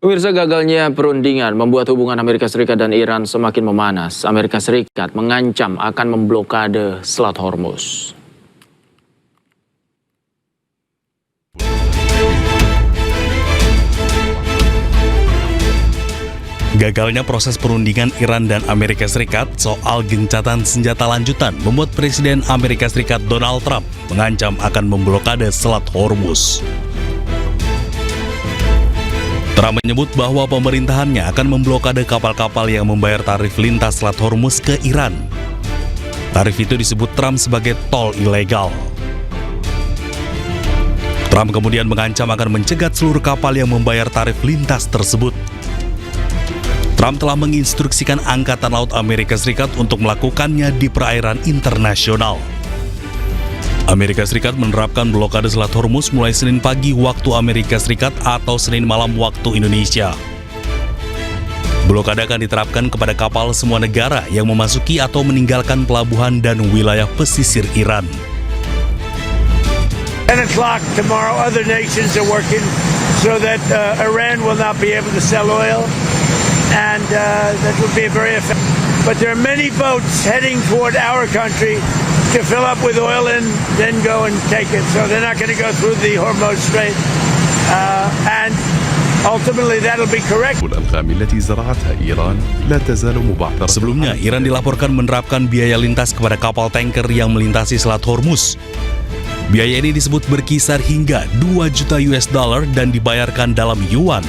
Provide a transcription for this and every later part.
Pemirsa, gagalnya perundingan membuat hubungan Amerika Serikat dan Iran semakin memanas. Amerika Serikat mengancam akan memblokade Selat Hormuz. Gagalnya proses perundingan Iran dan Amerika Serikat soal gencatan senjata lanjutan membuat Presiden Amerika Serikat Donald Trump mengancam akan memblokade Selat Hormuz. Trump menyebut bahwa pemerintahannya akan memblokade kapal-kapal yang membayar tarif lintas Selat Hormuz ke Iran. Tarif itu disebut Trump sebagai tol ilegal. Trump kemudian mengancam akan mencegat seluruh kapal yang membayar tarif lintas tersebut. Trump telah menginstruksikan Angkatan Laut Amerika Serikat untuk melakukannya di perairan internasional. Amerika Serikat menerapkan blokade Selat Hormuz mulai Senin pagi waktu Amerika Serikat atau Senin malam waktu Indonesia. Blokade akan diterapkan kepada kapal semua negara yang memasuki atau meninggalkan pelabuhan dan wilayah pesisir Iran. 10 o'clock tomorrow, other nations are working so that Iran will not be able to sell oil, and that will be very effective. But there are many boats heading toward our country to fill up with oil and then go and take it. So they're not going to go through the Hormuz Strait, and ultimately that'll be correct. Sebelumnya, Iran dilaporkan menerapkan biaya lintas kepada kapal tanker yang melintasi Selat Hormuz. Biaya ini disebut berkisar hingga 2 juta US dollar dan dibayarkan dalam yuan.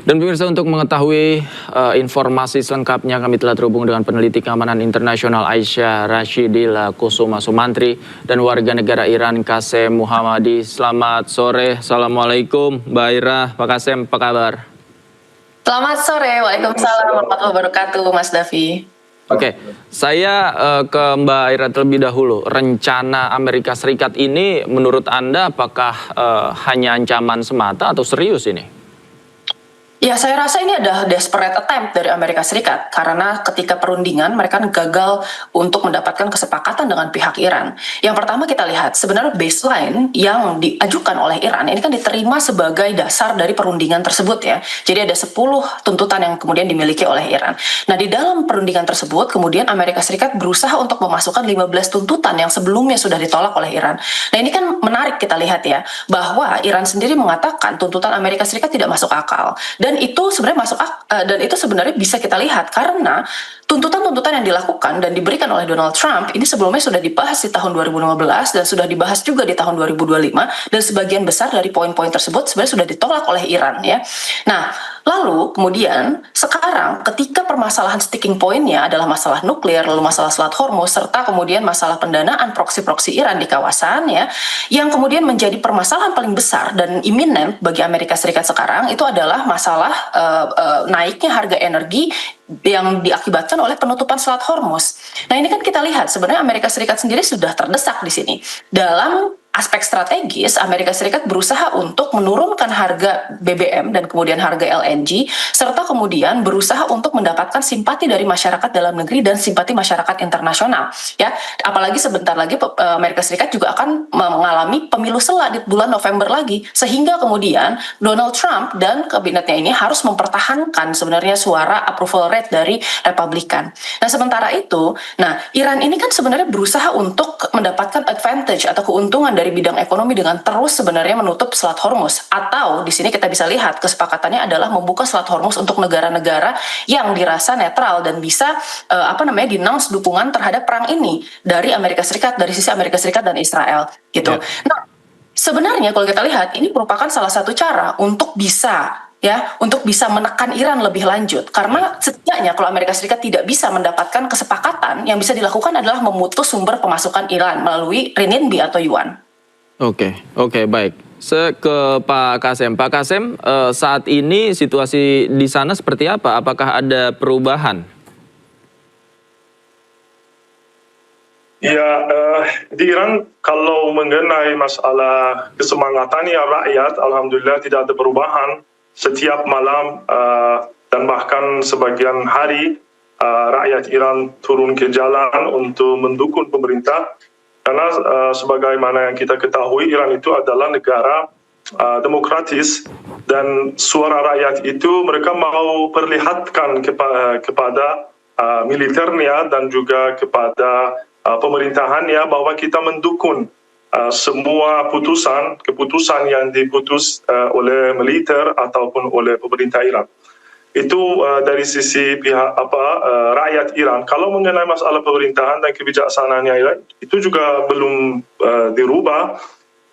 Dan pemirsa, untuk mengetahui informasi selengkapnya kami telah terhubung dengan peneliti keamanan internasional Aisyah Rashidillah Kusuma Sumantri dan warga negara Iran Qasem Muhammadi. Selamat sore, Assalamualaikum Mbak Ira, Pak Qasem, apa kabar? Selamat sore, Waalaikumsalam warahmatullahi wabarakatuh, Mas Davi. Oke, saya ke Mbak Ira terlebih dahulu. Rencana Amerika Serikat ini menurut Anda apakah hanya ancaman semata atau serius ini? Ya, saya rasa ini adalah desperate attempt dari Amerika Serikat karena ketika perundingan mereka gagal untuk mendapatkan kesepakatan dengan pihak Iran. Yang pertama kita lihat sebenarnya baseline yang diajukan oleh Iran ini kan diterima sebagai dasar dari perundingan tersebut ya. Jadi ada 10 tuntutan yang kemudian dimiliki oleh Iran. Nah, di dalam perundingan tersebut kemudian Amerika Serikat berusaha untuk memasukkan 15 tuntutan yang sebelumnya sudah ditolak oleh Iran. Nah, ini kan menarik kita lihat ya bahwa Iran sendiri mengatakan tuntutan Amerika Serikat tidak masuk akal. Dan itu sebenarnya bisa kita lihat karena tuntutan-tuntutan yang dilakukan dan diberikan oleh Donald Trump ini sebelumnya sudah dibahas di tahun 2015 dan sudah dibahas juga di tahun 2025 dan sebagian besar dari poin-poin tersebut sebenarnya sudah ditolak oleh Iran ya. Nah, lalu kemudian sekarang ketika permasalahan sticking point-nya adalah masalah nuklir, lalu masalah Selat Hormuz serta kemudian masalah pendanaan proksi-proksi Iran di kawasan ya, yang kemudian menjadi permasalahan paling besar dan imminent bagi Amerika Serikat sekarang itu adalah masalah naiknya harga energi yang diakibatkan oleh penutupan Selat Hormuz. Nah, ini kan kita lihat sebenarnya Amerika Serikat sendiri sudah terdesak di sini. Dalam aspek strategis, Amerika Serikat berusaha untuk menurunkan harga BBM dan kemudian harga LNG, serta kemudian berusaha untuk mendapatkan simpati dari masyarakat dalam negeri dan simpati masyarakat internasional. Ya, apalagi sebentar lagi Amerika Serikat juga akan mengalami pemilu sela di bulan November lagi, sehingga kemudian Donald Trump dan kabinetnya ini harus mempertahankan sebenarnya suara approval rate dari Republikan. Nah, sementara itu, Iran ini kan sebenarnya berusaha untuk mendapatkan advantage atau keuntungan dari bidang ekonomi dengan terus sebenarnya menutup Selat Hormuz, atau di sini kita bisa lihat kesepakatannya adalah membuka Selat Hormuz untuk negara-negara yang dirasa netral dan bisa denounce dukungan terhadap perang ini dari Amerika Serikat, dari sisi Amerika Serikat dan Israel gitu. Yeah. Nah, sebenarnya kalau kita lihat ini merupakan salah satu cara untuk bisa menekan Iran lebih lanjut, karena setidaknya kalau Amerika Serikat tidak bisa mendapatkan kesepakatan, yang bisa dilakukan adalah memutus sumber pemasukan Iran melalui renminbi atau yuan. Oke, baik. Ke Pak Qasem. Pak Qasem, saat ini situasi di sana seperti apa? Apakah ada perubahan? Ya, di Iran kalau mengenai masalah kesemangatannya rakyat, alhamdulillah tidak ada perubahan. Setiap malam dan bahkan sebagian hari rakyat Iran turun ke jalan untuk mendukung pemerintah. Karena sebagaimana yang kita ketahui, Iran itu adalah negara demokratis, dan suara rakyat itu mereka mau perlihatkan kepada militernya dan juga kepada pemerintahannya bahwa kita mendukung semua keputusan yang diputus oleh militer ataupun oleh pemerintah Iran. Itu dari sisi pihak rakyat Iran. Kalau mengenai masalah pemerintahan dan kebijaksanaannya Iran, itu juga belum dirubah.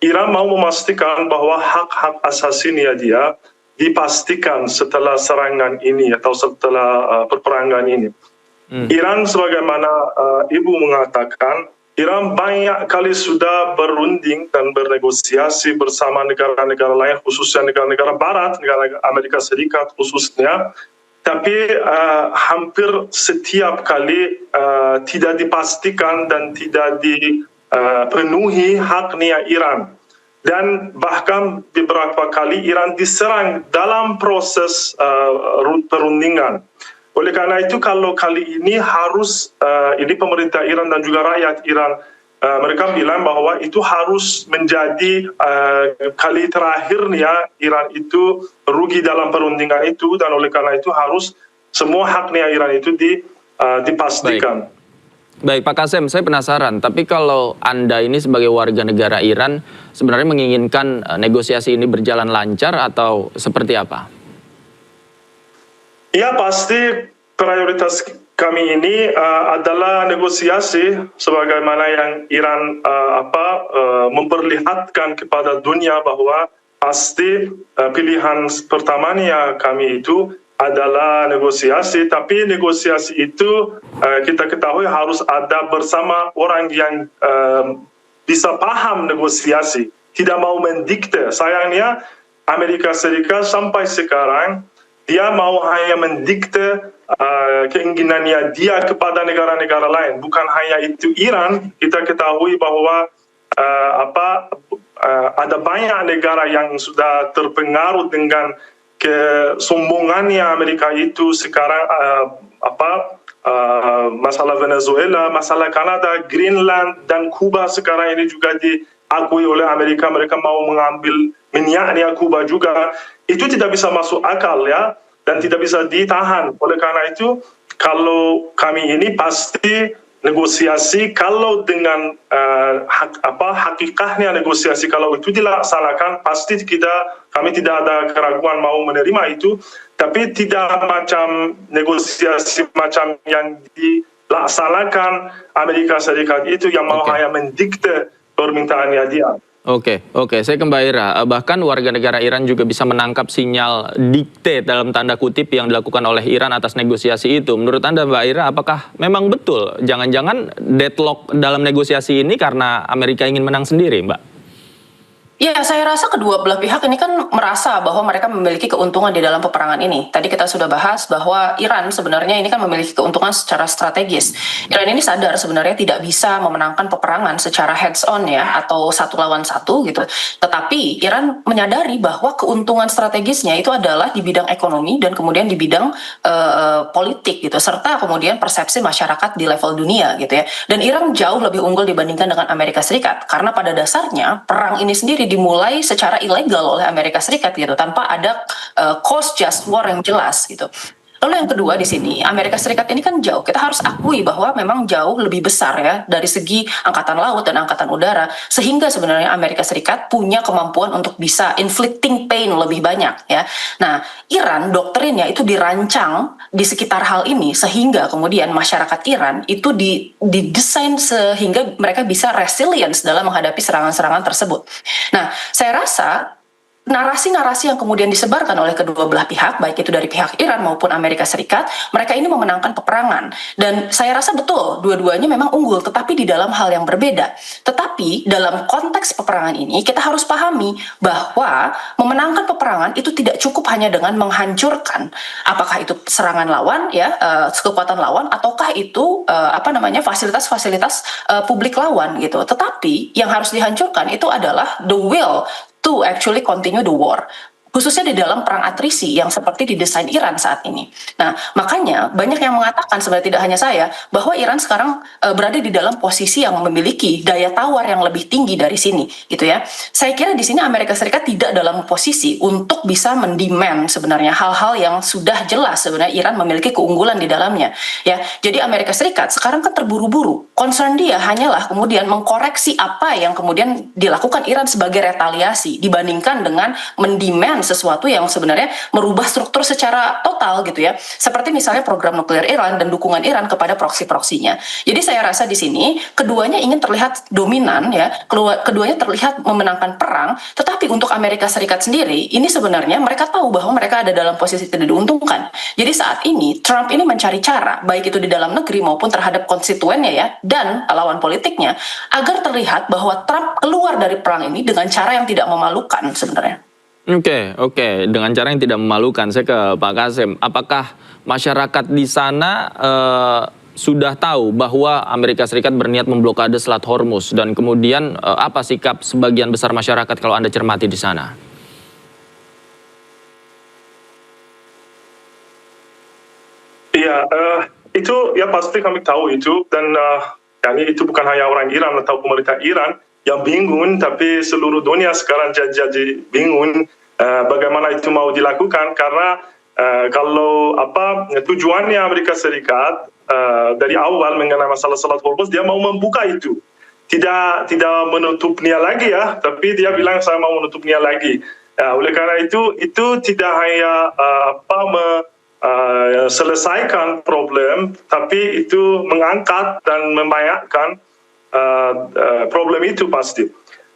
Iran mau memastikan bahwa hak-hak asasinya dia dipastikan setelah serangan ini atau setelah perperangan ini. Iran sebagaimana Ibu mengatakan, Iran banyak kali sudah berunding dan bernegosiasi bersama negara-negara lain, khususnya negara-negara Barat, negara Amerika Serikat khususnya, tapi hampir setiap kali tidak dipastikan dan tidak dipenuhi haknya Iran. Dan bahkan beberapa kali Iran diserang dalam proses perundingan. Oleh karena itu, kalau kali ini harus ini pemerintah Iran dan juga rakyat Iran, mereka bilang bahwa itu harus menjadi kali terakhirnya Iran itu rugi dalam perundingan itu, dan oleh karena itu harus semua haknya Iran itu dipastikan. Baik, Pak Kasem, saya penasaran, tapi kalau Anda ini sebagai warga negara Iran sebenarnya menginginkan negosiasi ini berjalan lancar atau seperti apa? Ya, pasti prioritas kami ini adalah negosiasi sebagaimana yang Iran memperlihatkan kepada dunia bahwa pasti pilihan pertamanya kami itu adalah negosiasi, tapi negosiasi itu kita ketahui harus ada bersama orang yang bisa paham negosiasi, tidak mau mendikte. Sayangnya Amerika Serikat sampai sekarang dia mau hanya mendikte keinginannya dia kepada negara-negara lain, bukan hanya itu Iran. Kita ketahui bahwa ada banyak negara yang sudah terpengaruh dengan kesombongannya Amerika itu sekarang, masalah Venezuela, masalah Kanada, Greenland dan Kuba sekarang ini juga diakui oleh Amerika. Mereka mau mengambil minyaknya Kuba juga. Itu tidak bisa masuk akal ya, dan tidak bisa ditahan. Oleh karena itu, kalau kami ini pasti negosiasi, kalau dengan hakikatnya negosiasi, kalau itu dilaksanakan, pasti kami tidak ada keraguan mau menerima itu, tapi tidak macam negosiasi macam yang dilaksanakan Amerika Serikat itu yang mau hanya mendikte permintaannya dia. Oke, saya ke Mbak Ira. Bahkan warga negara Iran juga bisa menangkap sinyal dikte dalam tanda kutip yang dilakukan oleh Iran atas negosiasi itu. Menurut Anda, Mbak Ira, apakah memang betul? Jangan-jangan deadlock dalam negosiasi ini karena Amerika ingin menang sendiri, Mbak? Ya, saya rasa kedua belah pihak ini kan merasa bahwa mereka memiliki keuntungan di dalam peperangan ini. Tadi kita sudah bahas bahwa Iran sebenarnya ini kan memiliki keuntungan secara strategis. Iran ini sadar sebenarnya tidak bisa memenangkan peperangan secara heads on ya, atau satu lawan satu gitu. Tetapi Iran menyadari bahwa keuntungan strategisnya itu adalah di bidang ekonomi dan kemudian di bidang politik gitu, serta kemudian persepsi masyarakat di level dunia gitu ya. Dan Iran jauh lebih unggul dibandingkan dengan Amerika Serikat, karena pada dasarnya perang ini sendiri dimulai secara ilegal oleh Amerika Serikat gitu, tanpa ada cause just war yang jelas gitu. Lalu yang kedua di sini, Amerika Serikat ini kan jauh, kita harus akui bahwa memang jauh lebih besar ya dari segi angkatan laut dan angkatan udara, sehingga sebenarnya Amerika Serikat punya kemampuan untuk bisa inflicting pain lebih banyak ya. Nah, Iran doktrinnya itu dirancang di sekitar hal ini, sehingga kemudian masyarakat Iran itu didesain sehingga mereka bisa resilience dalam menghadapi serangan-serangan tersebut. Nah, saya rasa narasi-narasi yang kemudian disebarkan oleh kedua belah pihak, baik itu dari pihak Iran maupun Amerika Serikat, mereka ini memenangkan peperangan. Dan saya rasa betul, dua-duanya memang unggul, tetapi di dalam hal yang berbeda. Tetapi dalam konteks peperangan ini, kita harus pahami bahwa memenangkan peperangan itu tidak cukup hanya dengan menghancurkan, apakah itu serangan lawan, ya, kekuatan lawan, ataukah itu fasilitas-fasilitas publik lawan gitu. Tetapi yang harus dihancurkan itu adalah the will to actually continue the war. khususnya di dalam perang atrisi yang seperti didesain Iran saat ini. Nah, makanya banyak yang mengatakan, sebenarnya tidak hanya saya, bahwa Iran sekarang berada di dalam posisi yang memiliki daya tawar yang lebih tinggi dari sini, gitu ya. Saya kira di sini Amerika Serikat tidak dalam posisi untuk bisa mendemand sebenarnya hal-hal yang sudah jelas sebenarnya Iran memiliki keunggulan di dalamnya, ya. Jadi Amerika Serikat sekarang kan terburu-buru. Concern dia hanyalah kemudian mengkoreksi apa yang kemudian dilakukan Iran sebagai retaliasi dibandingkan dengan mendemand sesuatu yang sebenarnya merubah struktur secara total gitu ya. Seperti misalnya program nuklir Iran dan dukungan Iran kepada proksi-proksinya. Jadi saya rasa di sini keduanya ingin terlihat dominan ya, keduanya terlihat memenangkan perang, tetapi untuk Amerika Serikat sendiri ini sebenarnya mereka tahu bahwa mereka ada dalam posisi tidak diuntungkan. Jadi saat ini Trump ini mencari cara baik itu di dalam negeri maupun terhadap konstituennya ya dan lawan politiknya agar terlihat bahwa Trump keluar dari perang ini dengan cara yang tidak memalukan sebenarnya. Oke. Dengan cara yang tidak memalukan, saya ke Pak Kasem. Apakah masyarakat di sana sudah tahu bahwa Amerika Serikat berniat memblokade Selat Hormuz dan kemudian apa sikap sebagian besar masyarakat kalau Anda cermati di sana? Iya, itu ya pasti kami tahu itu dan itu bukan hanya orang Iran atau pemerintah Iran yang bingung, tapi seluruh dunia sekarang jadi bingung bagaimana itu mau dilakukan karena kalau tujuannya Amerika Serikat dari awal mengenai masalah Selat Hormuz dia mau membuka itu, tidak menutupnya lagi ya, tapi dia bilang saya mau menutupnya lagi. Oleh karena itu tidak hanya selesaikan problem, tapi itu mengangkat dan membanyakkan problem itu pasti.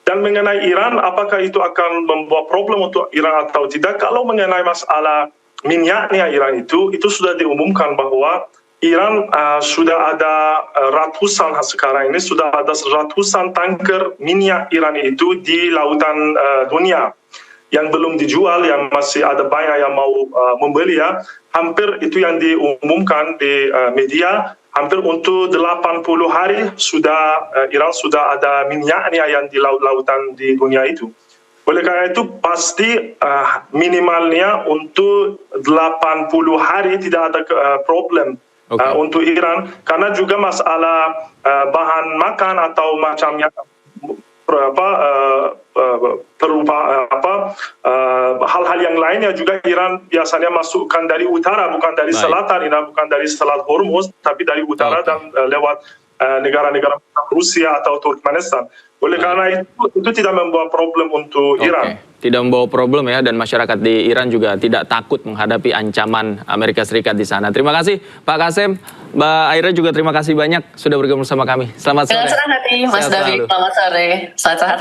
Dan mengenai Iran, apakah itu akan membawa problem untuk Iran atau tidak? Kalau mengenai masalah minyaknya Iran itu sudah diumumkan bahwa Iran sudah ada ratusan sekarang ini sudah ada ratusan tanker minyak Iran itu di lautan dunia yang belum dijual, yang masih ada banyak yang mau membeli ya. Hampir itu yang diumumkan di media. Hampir untuk 80 hari sudah Iran sudah ada minyaknya yang di laut-lautan di dunia itu. Oleh karena itu pasti minimalnya untuk 80 hari tidak ada problem untuk Iran, karena juga masalah bahan makan atau macamnya hal-hal yang lainnya juga Iran biasanya masukkan dari utara, bukan dari selatan, bukan dari Selat Hormuz, tapi dari utara dan lewat negara-negara Rusia atau Turkmenistan. Oleh karena itu tidak membawa problem untuk Iran. Tidak membawa problem ya, dan masyarakat di Iran juga tidak takut menghadapi ancaman Amerika Serikat di sana. Terima kasih Pak Kasem, Mbak Aira juga terima kasih banyak sudah bergabung bersama kami. Selamat sore. Dengan senang hati Mas David, selamat sore. Sehat-sehat.